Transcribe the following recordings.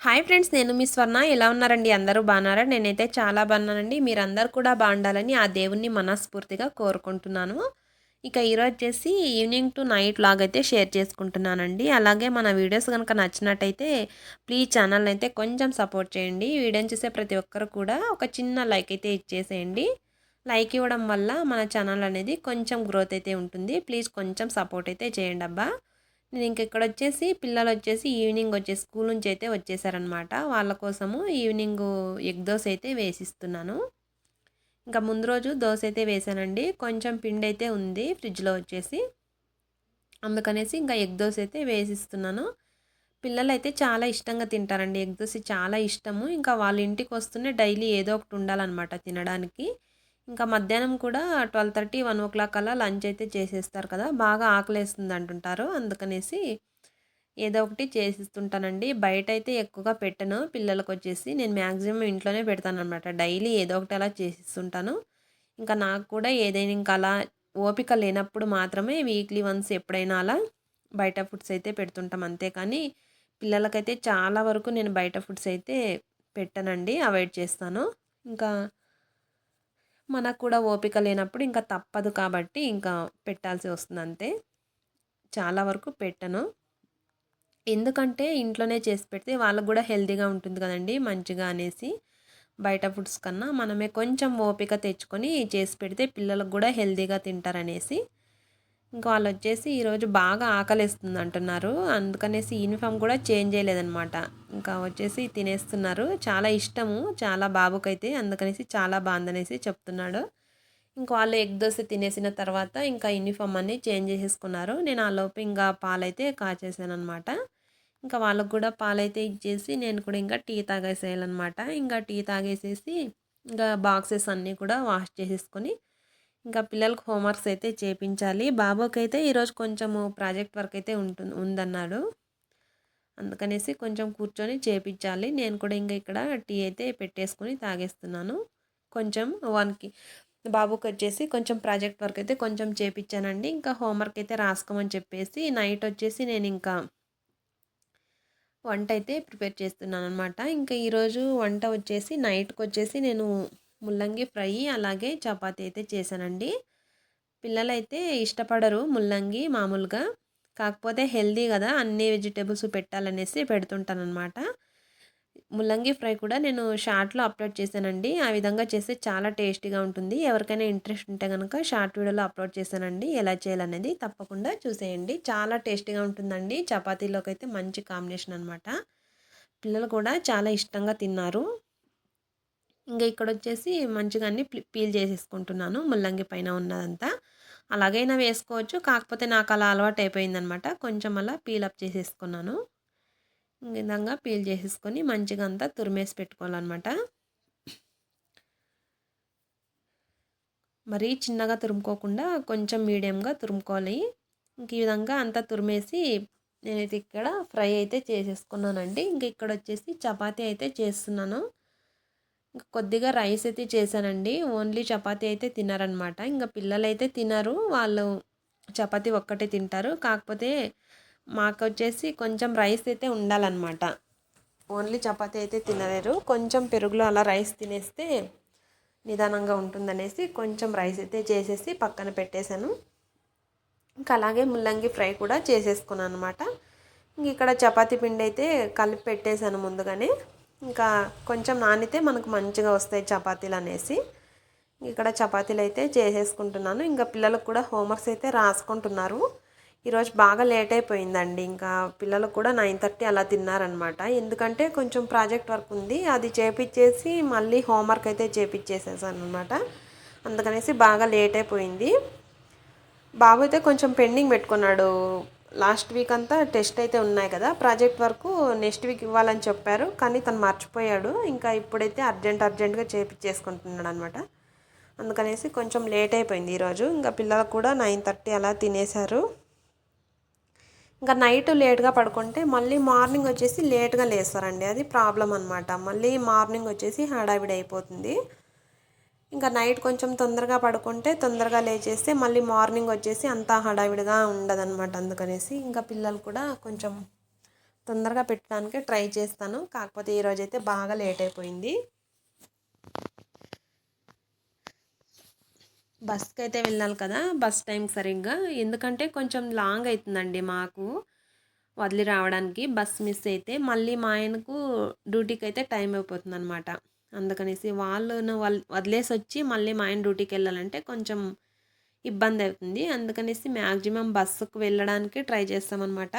Hi friends, నేను మీ స్వర్ణ. ఎలా ఉన్నారండి? అందరూ బాగున్నారా? నేనైతే చాలా బాగున్నానండి. మీరందరూ కూడా బాగుండాలని ఆ దేవుణ్ణి మనస్ఫూర్తిగా కోరుకుంటున్నాను. ఇక ఈరోజు వచ్చేసి ఈవినింగ్ టు నైట్ లాగైతే షేర్ చేసుకుంటున్నానండి. అలాగే మన వీడియోస్ కనుక నచ్చినట్టయితే ప్లీజ్ ఛానల్ని అయితే కొంచెం సపోర్ట్ చేయండి. వీడియోని చూసే ప్రతి ఒక్కరు కూడా ఒక చిన్న లైక్ అయితే ఇచ్చేసేయండి. లైక్ ఇవ్వడం వల్ల మన ఛానల్ అనేది కొంచెం గ్రోత్ అయితే ఉంటుంది. ప్లీజ్ కొంచెం సపోర్ట్ అయితే చేయండి అబ్బా. నేను ఇంక ఇక్కడ వచ్చేసి పిల్లలు వచ్చేసి ఈవినింగ్ వచ్చేసి స్కూల్ నుంచి అయితే వచ్చేసారనమాట. వాళ్ళ కోసము ఈవినింగ్ ఎగ్ దోశ అయితే వేసిస్తున్నాను. ఇంకా ముందు రోజు దోశ అయితే వేసానండి. కొంచెం పిండి అయితే ఉంది ఫ్రిడ్జ్లో వచ్చేసి, అందుకనేసి ఇంకా ఎగ్ దోశ అయితే వేసిస్తున్నాను. పిల్లలు అయితే చాలా ఇష్టంగా తింటారండి. ఎగ్ దోశ చాలా ఇష్టము. ఇంకా వాళ్ళ ఇంటికి వస్తూనే డైలీ ఏదో ఒకటి ఉండాలన్నమాట తినడానికి. ఇంకా మధ్యాహ్నం కూడా 12:30, 1 అలా లంచ్ అయితే చేసేస్తారు కదా, బాగా ఆకలేస్తుంది అంటుంటారు. అందుకనేసి ఏదో ఒకటి చేసిస్తుంటానండి. బయట అయితే ఎక్కువగా పెట్టను పిల్లలకు వచ్చేసి. నేను మ్యాక్సిమం ఇంట్లోనే పెడతాను అనమాట. డైలీ ఏదో ఒకటి అలా చేసిస్తుంటాను. ఇంకా నాకు కూడా ఏదైనా ఇంకా అలా ఓపిక లేనప్పుడు మాత్రమే వీక్లీ వన్స్ ఎప్పుడైనా అలా బయట ఫుడ్స్ అయితే పెడుతుంటాం. అంతేకాని పిల్లలకైతే చాలా వరకు నేను బయట ఫుడ్స్ అయితే పెట్టనండి, అవాయిడ్ చేస్తాను. ఇంకా మనకు కూడా ఓపిక లేనప్పుడు ఇంకా తప్పదు కాబట్టి ఇంకా పెట్టాల్సి వస్తుంది అంతే. చాలా వరకు పెట్టను. ఎందుకంటే ఇంట్లోనే చేసి పెడితే వాళ్ళకు కూడా హెల్తీగా ఉంటుంది కదండి, మంచిగా అనేసి. బయట ఫుడ్స్ కన్నా మనమే కొంచెం ఓపిక తెచ్చుకొని చేసి పెడితే పిల్లలకు కూడా హెల్తీగా తింటారనేసి. ఇంకా వాళ్ళు వచ్చేసి ఈరోజు బాగా ఆకలిస్తుంది అంటున్నారు. అందుకనేసి యూనిఫామ్ కూడా చేంజ్ చేయలేదన్నమాట. ఇంకా వచ్చేసి తినేస్తున్నారు. చాలా ఇష్టము చాలా బాబుకైతే, అందుకనేసి చాలా బాగుందనేసి చెప్తున్నాడు. ఇంకా వాళ్ళు ఎగ్ దోశ తినేసిన తర్వాత ఇంకా యూనిఫామ్ అన్నీ చేంజ్ చేసేసుకున్నారు. నేను ఆ లోపు ఇంకా పాలైతే కాచేసాను అనమాట. ఇంకా వాళ్ళకు కూడా పాలైతే ఇచ్చేసి నేను కూడా ఇంకా టీ తాగేసేయాలన్నమాట. ఇంకా టీ తాగేసేసి ఇంకా బాక్సెస్ అన్నీ కూడా వాష్ చేసేసుకొని ఇంకా పిల్లలకు హోంవర్క్స్ అయితే చేపించాలి. బాబుకి అయితే ఈరోజు కొంచెము ప్రాజెక్ట్ వర్క్ అయితే ఉందన్నాడు. అందుకనేసి కొంచెం కూర్చొని చేపించాలి. నేను కూడా ఇంకా ఇక్కడ టీ అయితే పెట్టేసుకొని తాగేస్తున్నాను. కొంచెం వన్కి బాబుకి వచ్చేసి కొంచెం ప్రాజెక్ట్ వర్క్ అయితే కొంచెం చేపించానండి. ఇంకా హోంవర్క్ అయితే రాసుకోమని చెప్పేసి నైట్ వచ్చేసి నేను ఇంకా వంట అయితే ప్రిపేర్ చేస్తున్నాను అనమాట. ఇంకా ఈరోజు వంట వచ్చేసి నైట్కి వచ్చేసి నేను ముల్లంగి ఫ్రై అలాగే చపాతీ అయితే చేశానండి. పిల్లలైతే ఇష్టపడరు ముల్లంగి మామూలుగా, కాకపోతే హెల్దీ కదా అన్ని వెజిటేబుల్స్ పెట్టాలనేసి పెడుతుంటానమాట. ముల్లంగి ఫ్రై కూడా నేను షార్ట్లో అప్లోడ్ చేశానండి. ఆ విధంగా చేస్తే చాలా టేస్టీగా ఉంటుంది. ఎవరికైనా ఇంట్రెస్ట్ ఉంటే కనుక షార్ట్ వీడియోలో అప్లోడ్ చేశానండి, ఎలా చేయాలనేది తప్పకుండా చూసేయండి. చాలా టేస్టీగా ఉంటుందండి. చపాతీలోకి అయితే మంచి కాంబినేషన్ అనమాట. పిల్లలు కూడా చాలా ఇష్టంగా తిన్నారు. ఇంకా ఇక్కడ వచ్చేసి మంచిగా అన్ని పీల్ చేసేసుకుంటున్నాను ముల్లంగి పైన ఉన్నదంతా. అలాగైనా వేసుకోవచ్చు, కాకపోతే నాకు అలా అలవాటు అయిపోయిందనమాట. కొంచెం అలా పీల్ అప్ చేసేసుకున్నాను. ఈ విధంగా పీల్ చేసేసుకొని మంచిగా అంతా తురిమేసి పెట్టుకోవాలన్నమాట. మరీ చిన్నగా తురుముకోకుండా కొంచెం మీడియంగా తురుముకోవాలి. ఇంక ఈ విధంగా అంతా తురిమేసి నేనైతే ఇక్కడ ఫ్రై అయితే చేసేసుకున్నానండి. ఇంక ఇక్కడ వచ్చేసి చపాతీ అయితే చేస్తున్నాను. ఇంకా కొద్దిగా రైస్ అయితే చేశానండి. ఓన్లీ చపాతీ అయితే తినారనమాట. ఇంకా పిల్లలు అయితే తినరు, వాళ్ళు చపాతీ ఒక్కటే తింటారు. కాకపోతే మాకు వచ్చేసి కొంచెం రైస్ అయితే ఉండాలన్నమాట. ఓన్లీ చపాతీ అయితే తినలేరు. కొంచెం పెరుగులో అలా రైస్ తినేస్తే నిదానంగా ఉంటుందనేసి కొంచెం రైస్ అయితే చేసేసి పక్కన పెట్టేశాను. ఇంకా అలాగే ముల్లంగి ఫ్రై కూడా చేసేసుకున్నాను అనమాట. ఇంక ఇక్కడ చపాతీ పిండి అయితే కలిపి పెట్టేశాను ముందుగానే. ఇంకా కొంచెం నానితే మనకు మంచిగా వస్తాయి చపాతీలు అనేసి ఇక్కడ చపాతీలు అయితే చేసేసుకుంటున్నాను. ఇంకా పిల్లలకు కూడా హోంవర్క్స్ అయితే రాసుకుంటున్నారు. ఈరోజు బాగా లేట్ అయిపోయిందండి. ఇంకా పిల్లలు కూడా 9:30 అలా తిన్నారనమాట. ఎందుకంటే కొంచెం ప్రాజెక్ట్ వర్క్ ఉంది, అది చేపించేసి మళ్ళీ హోంవర్క్ అయితే చేపించేసేసాను అనమాట. అందుకనేసి బాగా లేట్ అయిపోయింది. బాబు అయితే కొంచెం పెండింగ్ పెట్టుకున్నాడు. లాస్ట్ వీక్ అంతా టెస్ట్ అయితే ఉన్నాయి కదా, ప్రాజెక్ట్ వర్క్ నెక్స్ట్ వీక్ ఇవ్వాలని చెప్పారు, కానీ తను మర్చిపోయాడు. ఇంకా ఇప్పుడైతే అర్జెంటుగా చేపించేసుకుంటున్నాడు అనమాట. అందుకనేసి కొంచెం లేట్ అయిపోయింది ఈరోజు. ఇంకా పిల్లలకు కూడా 9:30 అలా తినేశారు. ఇంకా నైట్ లేట్గా పడుకుంటే మళ్ళీ మార్నింగ్ వచ్చేసి లేట్గా లేస్తారండి, అది ప్రాబ్లం అనమాట. మళ్ళీ మార్నింగ్ వచ్చేసి హడావిడి అయిపోతుంది. ఇంకా నైట్ కొంచెం తొందరగా పడుకుంటే తొందరగా లేచేస్తే మళ్ళీ మార్నింగ్ వచ్చేసి అంతా హడావిడిగా ఉండదన్నమాట. అందుకనేసి ఇంకా పిల్లలు కూడా కొంచెం తొందరగా పెట్టడానికి ట్రై చేస్తాను. కాకపోతే ఈరోజైతే బాగా లేట్ అయిపోయింది. బస్కి అయితే వెళ్ళాలి కదా, బస్ టైం సరిగ్గా, ఎందుకంటే కొంచెం లాంగ్ అవుతుందండి మాకు వదిలి రావడానికి. బస్ మిస్ అయితే మళ్ళీ మా ఆయనకు డ్యూటీకి అయితే టైం అయిపోతుంది అనమాట. అందుకనేసి వాళ్ళను వదిలేసి వచ్చి మళ్ళీ మా ఆయన డ్యూటీకి వెళ్ళాలంటే కొంచెం ఇబ్బంది అవుతుంది. అందుకనేసి మ్యాక్సిమం బస్సుకు వెళ్ళడానికి ట్రై చేస్తామన్నమాట.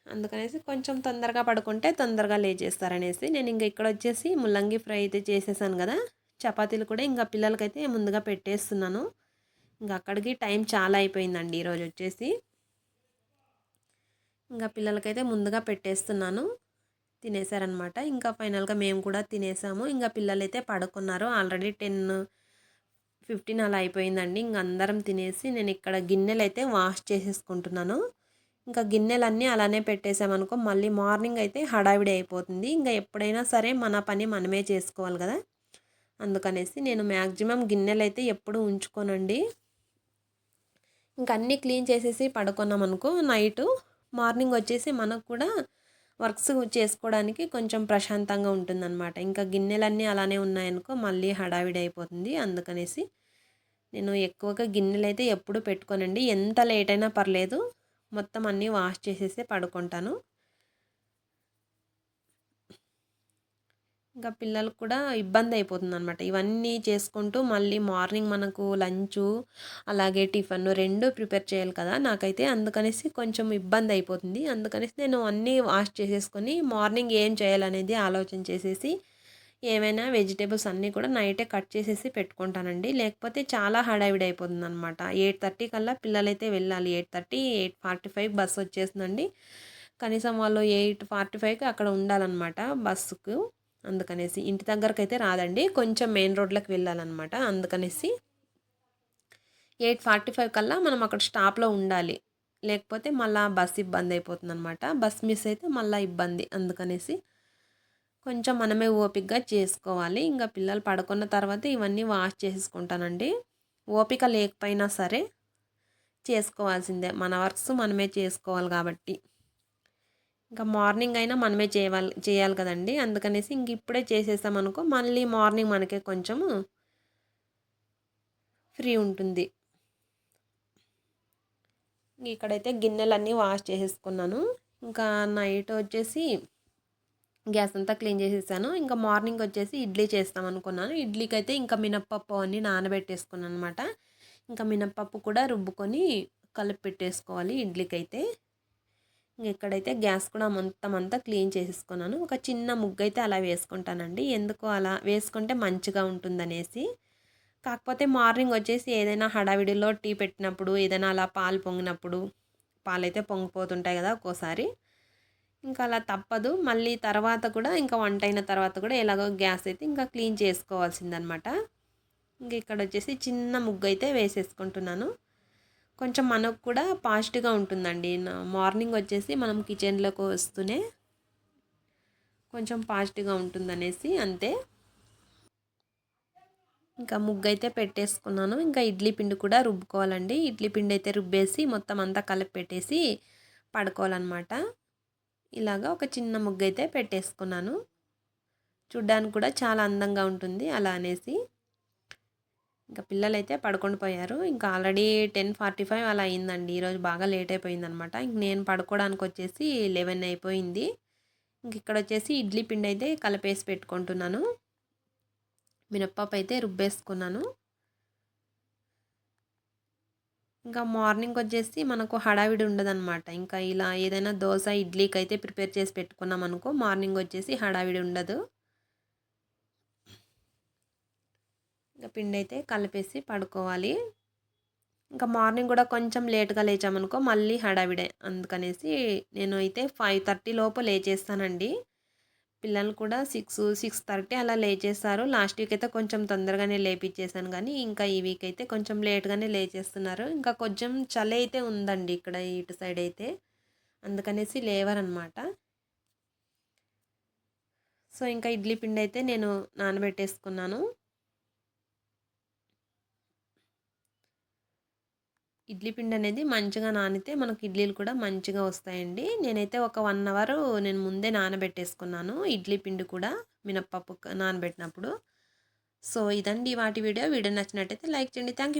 అందుకనేసి కొంచెం తొందరగా పడుకుంటే తొందరగా లేచేస్తారనేసి నేను ఇంకా ఇక్కడ వచ్చేసి ముల్లంగి ఫ్రై అయితే చేసేసాను కదా, చపాతీలు కూడా ఇంకా పిల్లలకైతే ముందుగా పెట్టేస్తున్నాను. ఇంకా అక్కడికి టైం చాలా అయిపోయిందండి ఈరోజు వచ్చేసి. ఇంకా పిల్లలకైతే ముందుగా పెట్టేస్తున్నాను, తినేసారనమాట. ఇంకా ఫైనల్గా మేము కూడా తినేసాము. ఇంకా పిల్లలైతే పడుకున్నారు. ఆల్రెడీ 10:15 అలా అయిపోయిందండి. ఇంక అందరం తినేసి నేను ఇక్కడ గిన్నెలు అయితే వాష్ చేసేసుకుంటున్నాను. ఇంకా గిన్నెలన్నీ అలానే పెట్టేసామనుకో మళ్ళీ మార్నింగ్ అయితే హడావిడి అయిపోతుంది. ఇంకా ఎప్పుడైనా సరే మన పని మనమే చేసుకోవాలి కదా, అందుకనేసి నేను మ్యాక్సిమం గిన్నెలు అయితే ఎప్పుడు ఉంచుకోనండి. ఇంకా అన్నీ క్లీన్ చేసేసి పడుకున్నాం అనుకో నైటు, మార్నింగ్ వచ్చేసి మనకు కూడా వర్క్స్ చేసుకోవడానికి కొంచెం ప్రశాంతంగా ఉంటుందన్నమాట. ఇంకా గిన్నెలన్నీ అలానే ఉన్నాయనుకో మళ్ళీ హడావిడి అయిపోతుంది. అందుకనేసి నేను ఎక్కువగా గిన్నెలు అయితే ఎప్పుడు పెట్టుకోనండి. ఎంత లేట్ అయినా పర్లేదు, మొత్తం అన్నీ వాష్ చేసేసి పడుకుంటాను. ఇంకా పిల్లలకు కూడా ఇబ్బంది అయిపోతుంది అనమాట. ఇవన్నీ చేసుకుంటూ మళ్ళీ మార్నింగ్ మనకు లంచు అలాగే టిఫిన్ రెండు ప్రిపేర్ చేయాలి కదా నాకైతే, అందుకనేసి కొంచెం ఇబ్బంది అయిపోతుంది. అందుకనేసి నేను అన్నీ వాష్ చేసేసుకొని మార్నింగ్ ఏం చేయాలనేది ఆలోచన చేసేసి ఏమైనా వెజిటేబుల్స్ అన్నీ కూడా నైటే కట్ చేసేసి పెట్టుకుంటానండి. లేకపోతే చాలా హడావిడి అయిపోతుంది అనమాట. 8:30 కల్లా పిల్లలైతే వెళ్ళాలి. 8:30, 8:45 బస్సు వచ్చేస్తుందండి. కనీసం వాళ్ళు 8:45కి అక్కడ ఉండాలన్నమాట బస్సుకు. అందుకనేసి ఇంటి దగ్గరకైతే రాదండి, కొంచెం మెయిన్ రోడ్లోకి వెళ్ళాలన్నమాట. అందుకనేసి 8:45 కల్లా మనం అక్కడ స్టాప్లో ఉండాలి. లేకపోతే మళ్ళీ బస్ ఇబ్బంది అయిపోతుంది అనమాట. బస్ మిస్ అయితే మళ్ళీ ఇబ్బంది. అందుకనేసి కొంచెం మనమే ఓపికగా చేసుకోవాలి. ఇంకా పిల్లలు పడుకున్న తర్వాత ఇవన్నీ వాష్ చేసుకుంటానండి. ఓపిక లేకపోయినా సరే చేసుకోవాల్సిందే, మన వర్క్స్ మనమే చేసుకోవాలి కాబట్టి. ఇంకా మార్నింగ్ అయినా మనమే చేయాలి కదండి. అందుకనేసి ఇంక ఇప్పుడే చేసేసామనుకో మళ్ళీ మార్నింగ్ మనకే కొంచెము ఫ్రీ ఉంటుంది. ఇక్కడైతే గిన్నెలన్నీ వాష్ చేసేసుకున్నాను. ఇంకా నైట్ వచ్చేసి గ్యాస్ అంతా క్లీన్ చేసేసాను. ఇంకా మార్నింగ్ వచ్చేసి ఇడ్లీ చేస్తాం అనుకున్నాను. ఇడ్లీకి అయితే ఇంకా మినప్పప్పు అన్నీ నానబెట్టేసుకున్నాను అనమాట. ఇంకా మినప్పప్పు కూడా రుబ్బుకొని కలిపి పెట్టేసుకోవాలి ఇడ్లీకి అయితే. ఇక్కడైతే గ్యాస్ కూడా మొత్తం అంతా క్లీన్ చేసేసుకున్నాను. ఒక చిన్న ముగ్గు అయితే అలా వేసుకుంటానండి, ఎందుకు అలా వేసుకుంటే మంచిగా ఉంటుందనేసి. కాకపోతే మార్నింగ్ వచ్చేసి ఏదైనా హడావిడిలో టీ పెట్టినప్పుడు, ఏదైనా అలా పాలు పొంగినప్పుడు, పాలైతే పొంగిపోతుంటాయి కదా ఒక్కోసారి, ఇంకా అలా తప్పదు. మళ్ళీ తర్వాత కూడా ఇంకా వంట అయిన తర్వాత కూడా ఎలాగో గ్యాస్ అయితే ఇంకా క్లీన్ చేసుకోవాల్సిందనమాట. ఇంక ఇక్కడ వచ్చేసి చిన్న ముగ్గు అయితే వేసేసుకుంటున్నాను. కొంచెం మనకు కూడా పాజిటివ్గా ఉంటుందండి. మార్నింగ్ వచ్చేసి మనం కిచెన్లోకి వస్తూనే కొంచెం పాజిటివ్గా ఉంటుందనేసి అంతే. ఇంకా ముగ్గు అయితే పెట్టేసుకున్నాను. ఇంకా ఇడ్లీ పిండి కూడా రుబ్బుకోవాలండి. ఇడ్లీ పిండి అయితే రుబ్బేసి మొత్తం అంతా కలిపి పెట్టేసి పడుకోవాలన్నమాట. ఇలాగా ఒక చిన్న ముగ్గు అయితే పెట్టేసుకున్నాను. చూడ్డానికి కూడా చాలా అందంగా ఉంటుంది అలా అనేసి. ఇంకా పిల్లలైతే పడుకొని పోయారు. ఇంకా ఆల్రెడీ 10:45 అలా అయిందండి. ఈరోజు బాగా లేట్ అయిపోయిందనమాట. ఇంక నేను పడుకోవడానికి వచ్చేసి 11 అయిపోయింది. ఇంక ఇక్కడ వచ్చేసి ఇడ్లీ పిండి అయితే కలిపేసి పెట్టుకుంటున్నాను. మినప్పప్పు అయితే రుబ్బేసుకున్నాను. ఇంకా మార్నింగ్ వచ్చేసి మనకు హడావిడి ఉండదన్నమాట. ఇంకా ఇలా ఏదైనా దోశ ఇడ్లీకి అయితే ప్రిపేర్ చేసి పెట్టుకున్నాం అనుకో మార్నింగ్ వచ్చేసి హడావిడి ఉండదు. ఇంకా పిండి అయితే కలిపేసి పడుకోవాలి. ఇంకా మార్నింగ్ కూడా కొంచెం లేట్గా లేచామనుకో మళ్ళీ హడావిడే. అందుకనేసి నేను అయితే 5:30 లోపు లేచేస్తానండి. పిల్లలు కూడా 6:30 అలా లేచేస్తారు. లాస్ట్ వీక్ అయితే కొంచెం తొందరగానే లేపిచ్చేసాను కానీ ఇంకా ఈ వీక్ అయితే కొంచెం లేట్గానే లేచేస్తున్నారు. ఇంకా కొంచెం చలి అయితే ఉందండి ఇక్కడ ఇటు సైడ్ అయితే, అందుకనేసి లేవరనమాట. సో ఇంకా ఇడ్లీ పిండి అయితే నేను నానబెట్టేసుకున్నాను. ఇడ్లీ పిండి అనేది మంచిగా నానితే మనకి ఇడ్లీలు కూడా మంచిగా వస్తాయండి. నేనైతే ఒక 1 అవర్ నేను ముందే నానబెట్టేసుకున్నాను ఇడ్లీ పిండి కూడా మినపప్పు నానబెట్టినప్పుడు. సో, ఇదండి వాటి వీడియో. వీడియో నచ్చినట్టయితే లైక్ చేయండి. Thank you.